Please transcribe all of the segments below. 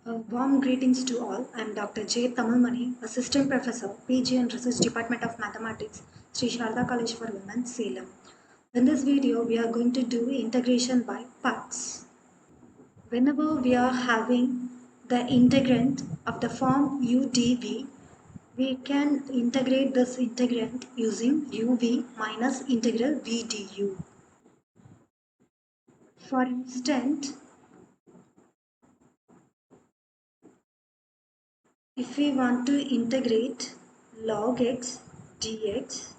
Warm greetings to all. I am Dr. J.Tamilmani, Assistant Professor, PG and Research Department of Mathematics, Sri Sharda College for Women, Salem. In this video, we are going to do integration by parts. Whenever we are having the integrand of the form UdV, we can integrate this integrand using uv minus integral v du. For instance, if we want to integrate log x dx,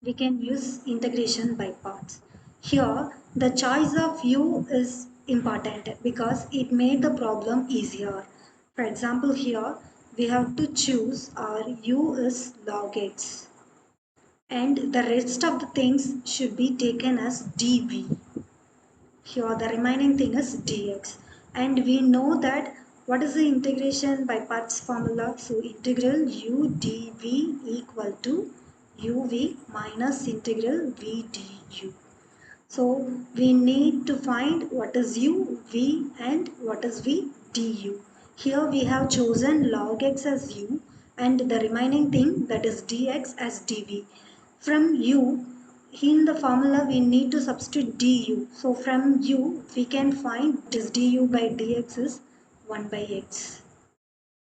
we can use integration by parts. Here, the choice of u is important because it made the problem easier. For example, here we have to choose our u is log x and the rest of the things should be taken as dv. Here the remaining thing is dx, and we know that what is the integration by parts formula. So integral u dv equal to uv minus integral v du. So we need to find what is u, v and what is v du. Here we have chosen log x as u and the remaining thing, that is dx, as dv. From u, in the formula we need to substitute du. So from u we can find this du by dx is 1 by x.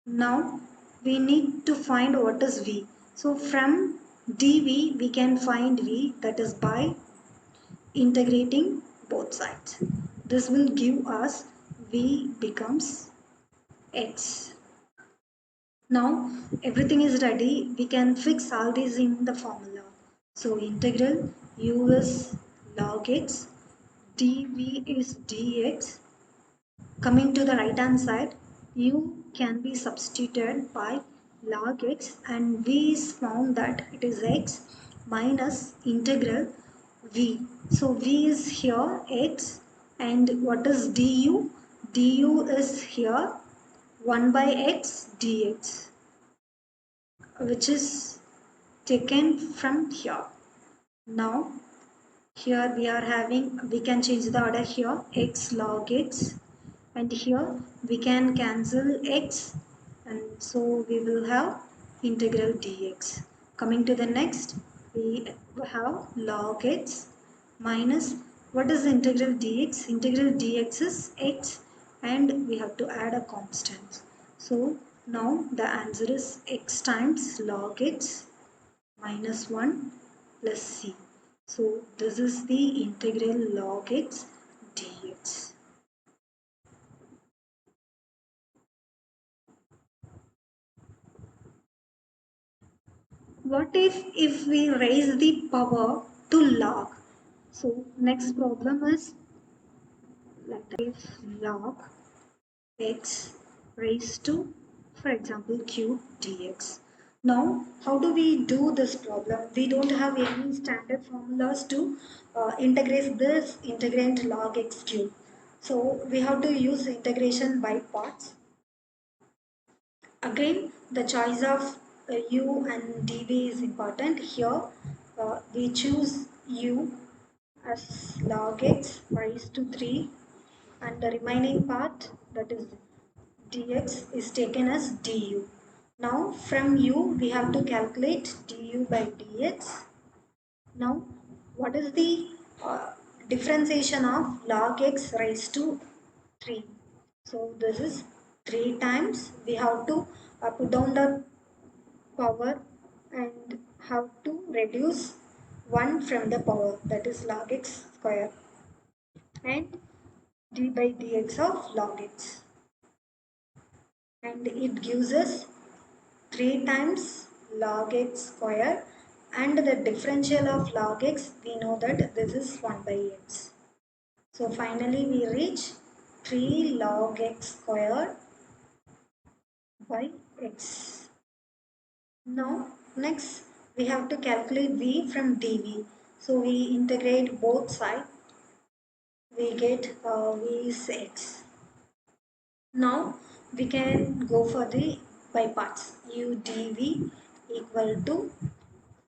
Now we need to find what is v. So from dv we can find v, that is by integrating both sides. This will give us v becomes x. Now everything is ready. We can fix all these in the formula. So integral u is log x, dv is dx. Coming to the right hand side, u can be substituted by log x and v is found that it is x minus integral v. So v is here x, and what is du? Du is here 1 by x dx, which is taken from here. Now here we can change the order here, x log x, and here we can cancel x, and so we will have integral dx. Coming to the next, we have log x minus, what is integral dx? Integral dx is x and we have to add a constant. So now the answer is x times log x minus 1 plus c. So this is the integral log x dx. What if we raise the power to log? So next problem is like that. If log x raised to, for example, cube dx. Now how do we do this problem? We don't have any standard formulas to integrate this integrand log x cube. So we have to use integration by parts. Again, the choice of u and dv is important. Here we choose u as log x raised to 3, and the remaining part, that is dx, is taken as du. Now from u we have to calculate du by dx. Now what is the differentiation of log x raised to 3? So this is 3 times, we have to put down the power and have to reduce 1 from the power, that is log x square, and d by dx of log x, and it gives us 3 times log x square, and the differential of log x, we know that this is 1 by x. So finally we reach 3 log x square by x. Now next we have to calculate v from dv. So we integrate both sides, we get v is x. Now we can go for the by parts. U dv equal to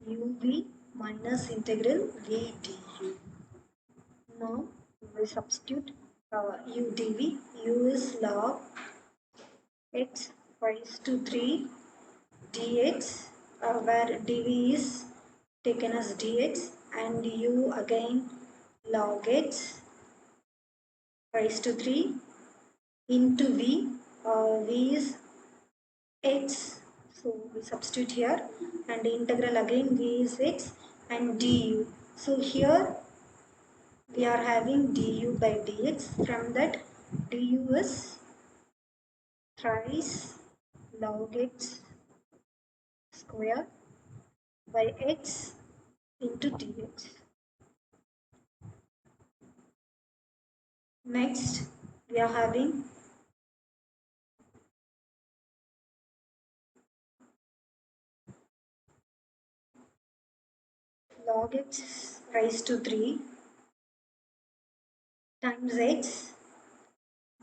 uv minus integral v du. Now we substitute u dv. U is log x raised to 3 dx, where dv is taken as dx, and u again log x raised to 3 into v. V is x, so we substitute here, and integral again v is x and du. So here we are having du by dx. From that, du is thrice log x square by x into dx. Next, we are having log x raised to 3 times x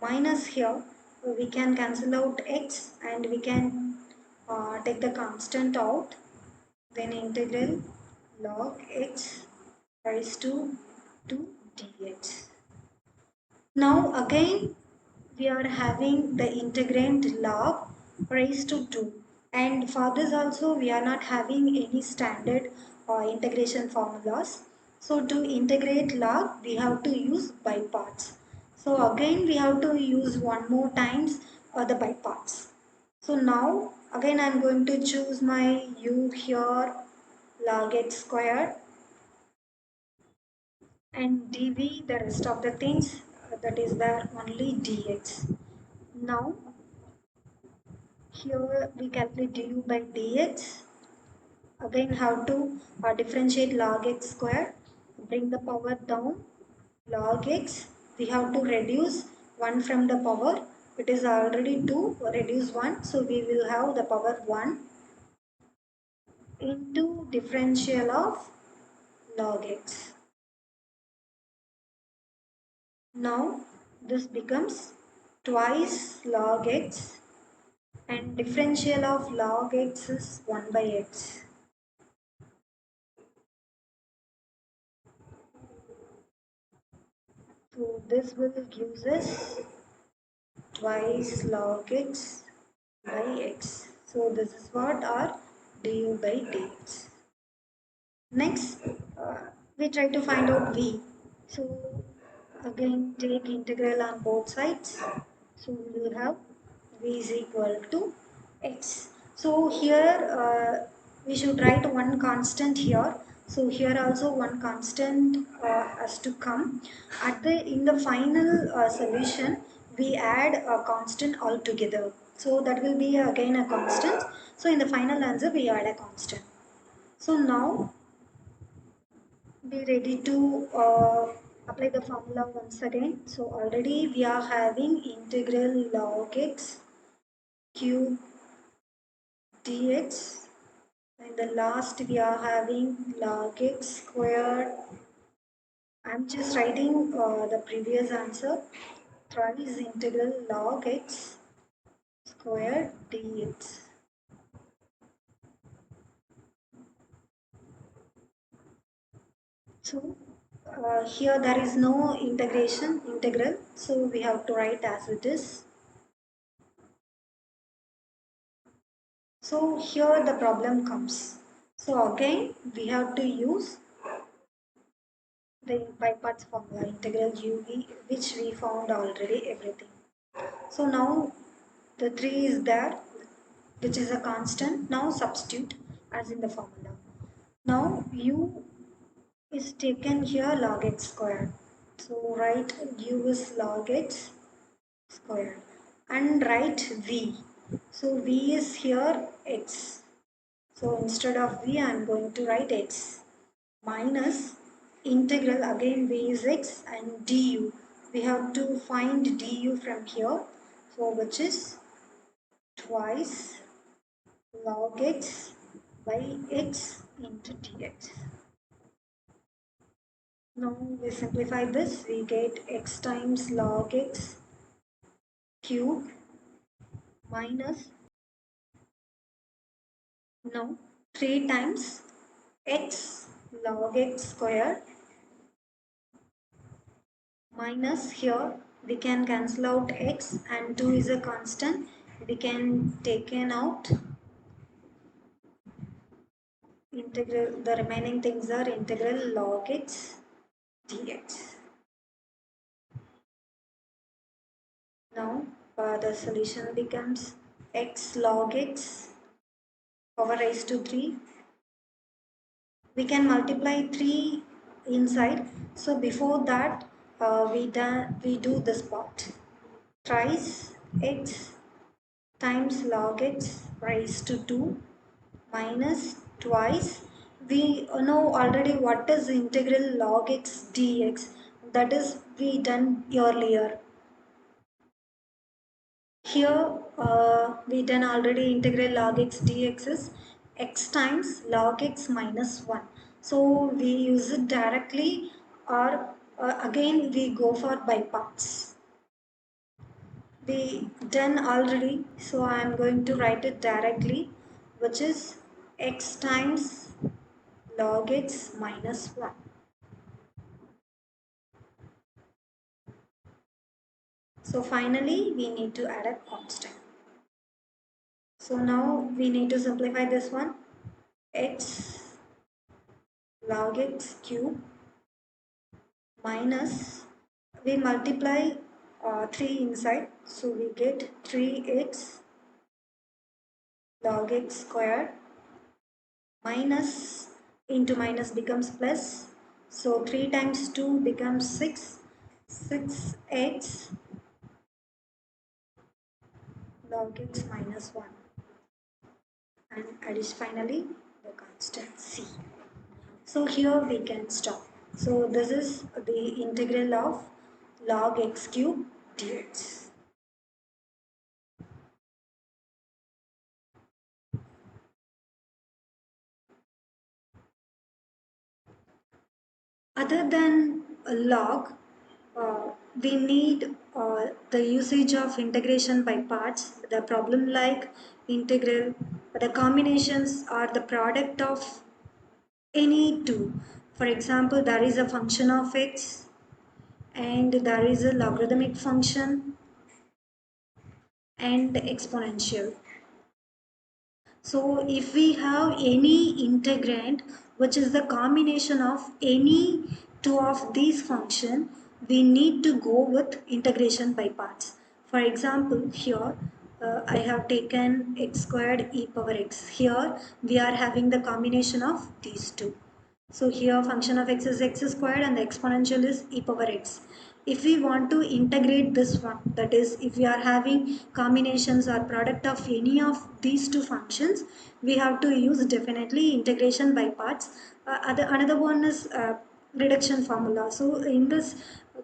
minus here. We can cancel out x and we can take the constant out. Then integral log x raised to 2 dx. Now again we are having the integrand log raised to 2, and for this also we are not having any standard integration formulas. So to integrate log we have to use by parts. So again we have to use one more times the by parts. So now again I am going to choose my u here log x squared, and dv the rest of the things that is there only dx. Now here we calculate du by dx. Again how to differentiate log x square, bring the power down, log x, we have to reduce 1 from the power, it is already 2, reduce 1, so we will have the power 1 into differential of log x. Now this becomes twice log x, and differential of log x is 1 by x. So this will give us twice log x by x. So this is what our du by dx. Next, we try to find out v. So again take integral on both sides. So we will have v is equal to x. So here we should write one constant here. So here also one constant has to come. In the final solution, we add a constant altogether. So that will be again a constant. So in the final answer, we add a constant. So now be ready to apply the formula once again. So already we are having integral log x cube dx, and the last we are having log x squared. I'm just writing the previous answer, thrice integral log x squared dx. So here there is no integral, so we have to write as it is. So here the problem comes. So again we have to use the by parts formula, integral uv, which we found already everything. So now the 3 is there, which is a constant. Now substitute as in the formula. Now u is taken here log x squared. So write u is log x squared and write v. So v is here x. So instead of v I am going to write x minus integral, again v is x, and du. We have to find du from here. So which is twice log x by x into dx. Now we simplify this, we get x times log x cube minus, now 3 times x log x square minus, here we can cancel out x and 2 is a constant, we can taken out integral, the remaining things are integral log x dx. Now the solution becomes x log x power raised to 3. We can multiply 3 inside. So before that we do this part. Thrice x times log x raised to 2 minus twice. We know already what is integral log x dx. That is we done earlier. Here we done already integral log x dx is x times log x minus 1. So we use it directly, or again we go for by parts. We done already, so I am going to write it directly, which is x times log x minus 1. So finally we need to add a constant. So now we need to simplify this one. X log x cube minus, we multiply 3 inside, so we get 3x log x squared minus, into minus becomes plus, so 3 times 2 becomes 6, 6x log x minus 1, and addition finally the constant c. So here we can stop. So this is the integral of log x cube dx. Other than a log, we need the usage of integration by parts. The problem like integral, the combinations are the product of any two. For example, there is a function of x and there is a logarithmic function and exponential. So if we have any integrand which is the combination of any two of these functions, we need to go with integration by parts. For example, here I have taken x squared e power x. Here we are having the combination of these two. So here function of x is x squared and the exponential is e power x. If we want to integrate this one, that is if we are having combinations or product of any of these two functions, we have to use definitely integration by parts. Another one is reduction formula. So in this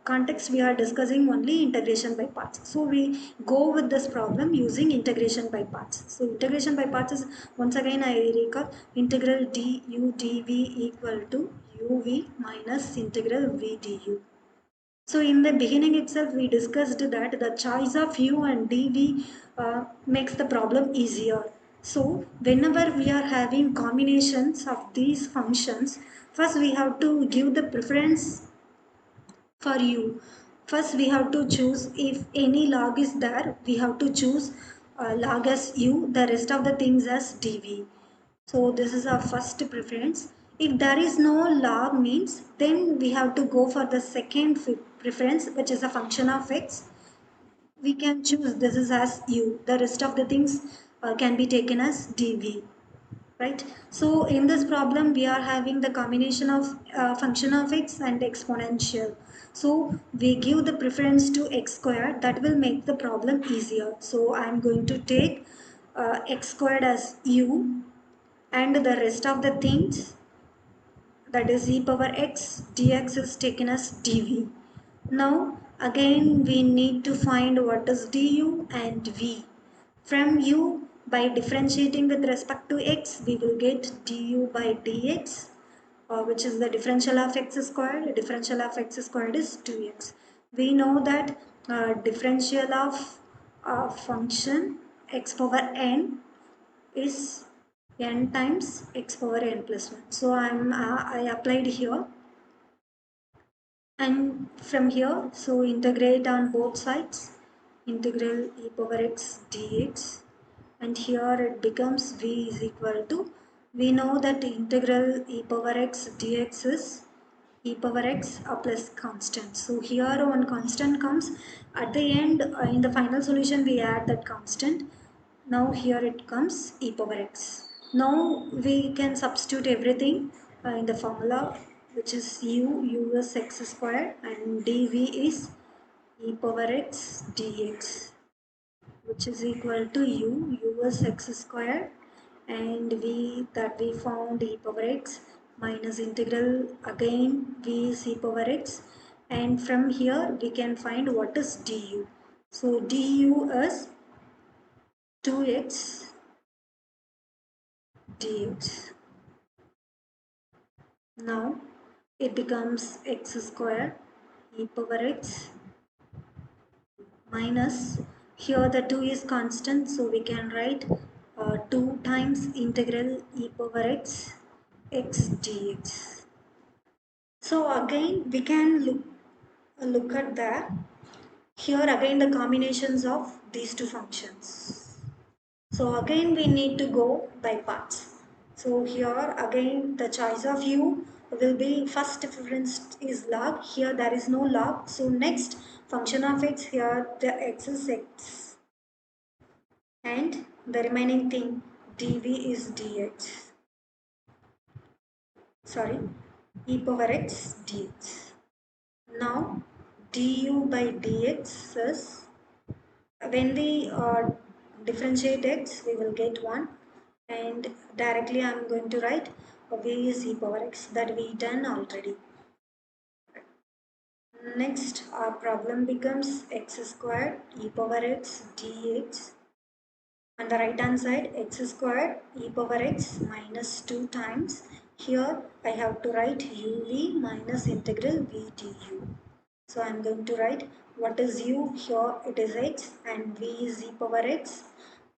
context we are discussing only integration by parts. So we go with this problem using integration by parts. So integration by parts is, once again I recall, integral du dv equal to uv minus integral v du. So in the beginning itself we discussed that the choice of u and dv makes the problem easier. So whenever we are having combinations of these functions, first we have to give the preference for u. First we have to choose, if any log is there, we have to choose log as u, the rest of the things as dv. So this is our first preference. If there is no log means, then we have to go for the second preference, which is a function of x. We can choose this is as u. The rest of the things can be taken as dv. Right? So in this problem we are having the combination of function of x and exponential. So we give the preference to x squared, that will make the problem easier. So I am going to take x squared as u and the rest of the things, that is e power x dx, is taken as dv. Now again we need to find what is du and v. From u, by differentiating with respect to x, we will get du by dx, which is the differential of x squared. Differential of x squared is 2x. We know that differential of function x power n is n times x power n plus 1. So I applied here, and from here, so integrate on both sides. integral e power x dx, and here it becomes v is equal to, we know that integral e power x dx is e power x plus constant. So here one constant comes at the end, in the final solution we add that constant. Now here it comes e power x. Now we can substitute everything in the formula, which is u is x square and dv is e power x dx, which is equal to u is x square and v that we found e power x minus integral again v is e power x, and from here we can find what is du. So du is 2x dx. Now it becomes x square e power x minus, here the 2 is constant, so we can write 2 times integral e power x dx. So again we can look at the, here again the combinations of these two functions. So again we need to go by parts. So here again the choice of u will be, first difference is log, here there is no log. So next function of x, here the x is x and the remaining thing dv is dx, sorry, e power x dx. Now du by dx is, when we differentiate x we will get 1, and directly I am going to write v is e power x, that we done already. Next our problem becomes x squared e power x dx. On the right hand side x squared e power x minus 2 times, here I have to write uv minus integral v du. So I am going to write what is u, here it is x and v is e power x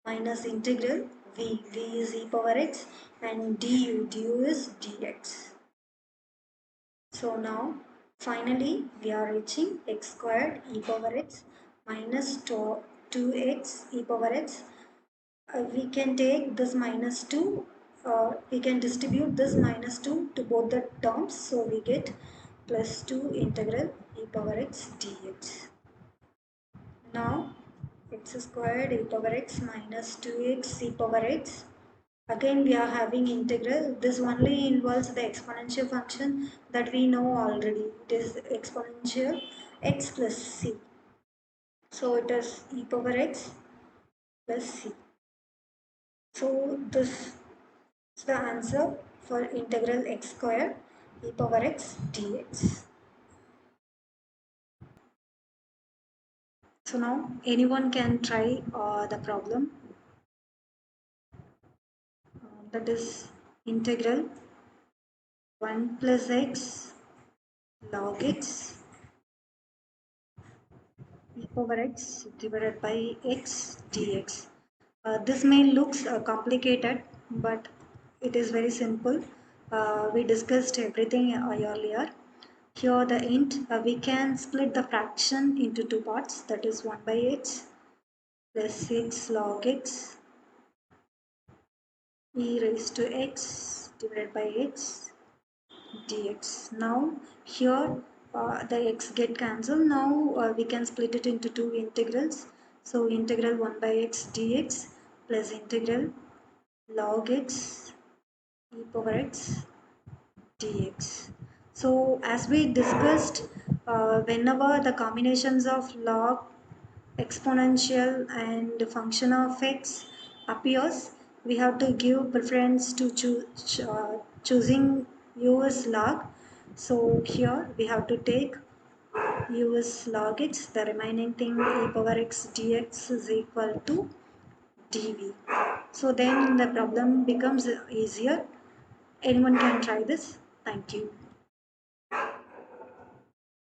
minus integral v is e power x and du is dx. So now finally we are reaching x squared e power x minus 2x e power x. We can take this minus 2, we can distribute this minus 2 to both the terms, so we get plus 2 integral e power x dx. Now x squared e power x minus 2x e power x, again we are having integral, this only involves the exponential function that we know already, it is exponential x plus c, so it is e power x plus c. So this is the answer for integral x squared e power x dx. So now anyone can try the problem, that is integral 1 plus x log x e power x divided by x dx. This may look complicated, but it is very simple. We discussed everything earlier. Here the int, we can split the fraction into two parts, that is 1 by x plus x log x e raised to x divided by x dx. Now here the x get cancelled. Now we can split it into two integrals. So integral 1 by x dx plus integral log x e power x dx. So as we discussed, whenever the combinations of log, exponential and function of x appears, we have to give preference to choosing u as log. So here we have to take u as log x, the remaining thing e power x dx is equal to dv. So then the problem becomes easier. Anyone can try this. Thank you.